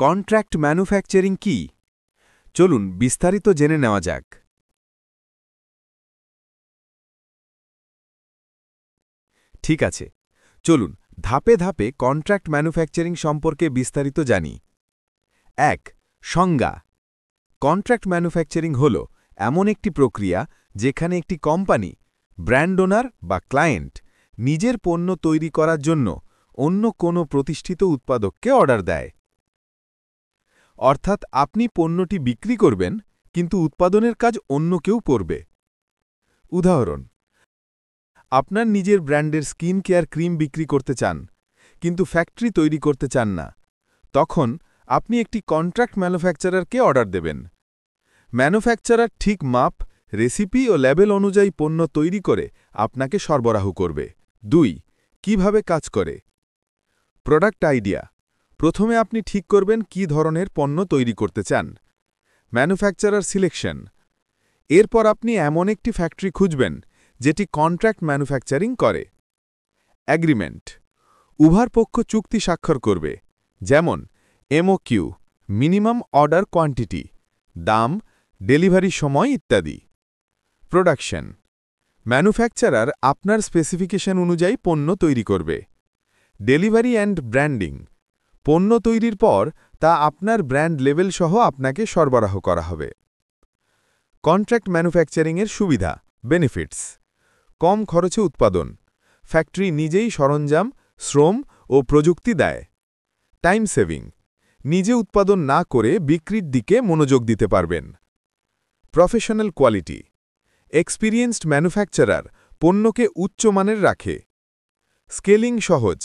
Contract manufacturing কি? চলুন বিস্তারিত জেনে নেওয়া যাক। ঠিক আছে, চলুন ধাপে ধাপে কন্ট্রাক্ট ম্যানুফ্যাকচারিং সম্পর্কে বিস্তারিত জানি। ১. সংজ্ঞা। কন্ট্রাক্ট ম্যানুফ্যাকচারিং হল এমন একটি প্রক্রিয়া যেখানে একটি কোম্পানি, ব্র্যান্ড ওনার বা ক্লায়েন্ট নিজের পণ্য তৈরি করার জন্য অন্য কোনো প্রতিষ্ঠিত উৎপাদককে অর্ডার দেয়। অর্থাৎ আপনি পণ্যটি বিক্রি করবেন, কিন্তু উৎপাদনের কাজ অন্য কেউ করবে। উদাহরণ: আপনার নিজের ব্র্যান্ডের স্কিন কেয়ার ক্রিম বিক্রি করতে চান, কিন্তু ফ্যাক্টরি তৈরি করতে চান না। তখন আপনি একটি কন্ট্রাক্ট ম্যানুফ্যাকচারারকে অর্ডার দেবেন। ম্যানুফ্যাকচারার ঠিক মাপ, রেসিপি ও লেবেল অনুযায়ী পণ্য তৈরি করে আপনাকে সরবরাহ করবে। ২. কিভাবে কাজ করে? Product idea. প্রথমে আপনি ঠিক করবেন কী ধরনের পণ্য তৈরি করতে চান। Manufacturer selection. এরপর আপনি এমন একটি ফ্যাক্টরি খুঁজবেন যেটি কন্ট্রাক্ট ম্যানুফ্যাকচারিং করে। অ্যাগ্রিমেন্ট। উভয় পক্ষ চুক্তি স্বাক্ষর করবে, যেমন এমওকিউ, মিনিমাম অর্ডার কোয়ান্টিটি, দাম, ডেলিভারি সময় ইত্যাদি। প্রোডাকশন। ম্যানুফ্যাকচারার আপনার স্পেসিফিকেশন অনুযায়ী পণ্য তৈরি করবে। Delivery and branding. পণ্য তৈরির পর তা আপনার ব্র্যান্ড লেভেল সহ আপনাকে সরবরাহ করা হবে। কন্ট্রাক্ট ম্যানুফ্যাকচারিংয়ের সুবিধা, বেনিফিটস: কম খরচে উৎপাদন। ফ্যাক্টরি নিজেই সরঞ্জাম, শ্রম ও প্রযুক্তি দেয়। Time saving. নিজে উৎপাদন না করে বিক্রির দিকে মনোযোগ দিতে পারবেন। Professional quality. এক্সপিরিয়েন্সড ম্যানুফ্যাকচারার পণ্যকে উচ্চমানের রাখে। স্কেলিং সহজ।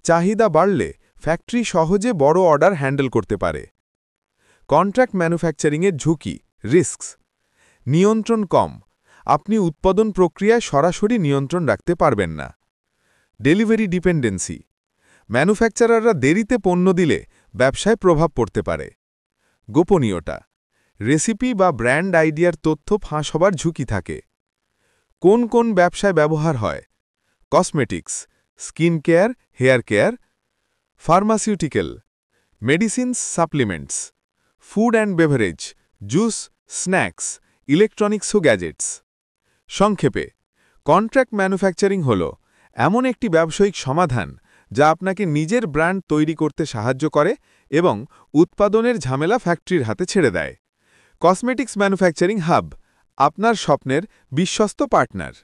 চাহিদা বাড়লে ফ্যাক্টরি সহজে বড় অর্ডার হ্যান্ডেল করতে পারে। কন্ট্রাক্ট ম্যানুফ্যাকচারিংয়ের ঝুঁকি, রিস্কস: নিয়ন্ত্রণ কম। আপনি উৎপাদন প্রক্রিয়ায় সরাসরি নিয়ন্ত্রণ রাখতে পারবেন না। Delivery dependency. ম্যানুফ্যাকচারাররা দেরিতে পণ্য দিলে ব্যবসায় প্রভাব পড়তে পারে। গোপনীয়তা। রেসিপি বা ব্র্যান্ড আইডিয়ার তথ্য ফাঁস হবার ঝুঁকি থাকে। কোন কোন ব্যবসায় ব্যবহার হয়? Cosmetics, skin care, hair care, pharmaceutical, medicines, supplements, food and beverage, juice, snacks, electronics ও গ্যাজেটস। সংক্ষেপে, কন্ট্রাক্ট ম্যানুফ্যাকচারিং হল এমন একটি ব্যবসায়িক সমাধান যা আপনাকে নিজের ব্র্যান্ড তৈরি করতে সাহায্য করে এবং উৎপাদনের ঝামেলা ফ্যাক্টরির হাতে ছেড়ে দেয়। কসমেটিক্স ম্যানুফ্যাকচারিং হাব, আপনার স্বপ্নের বিশ্বস্ত পার্টনার।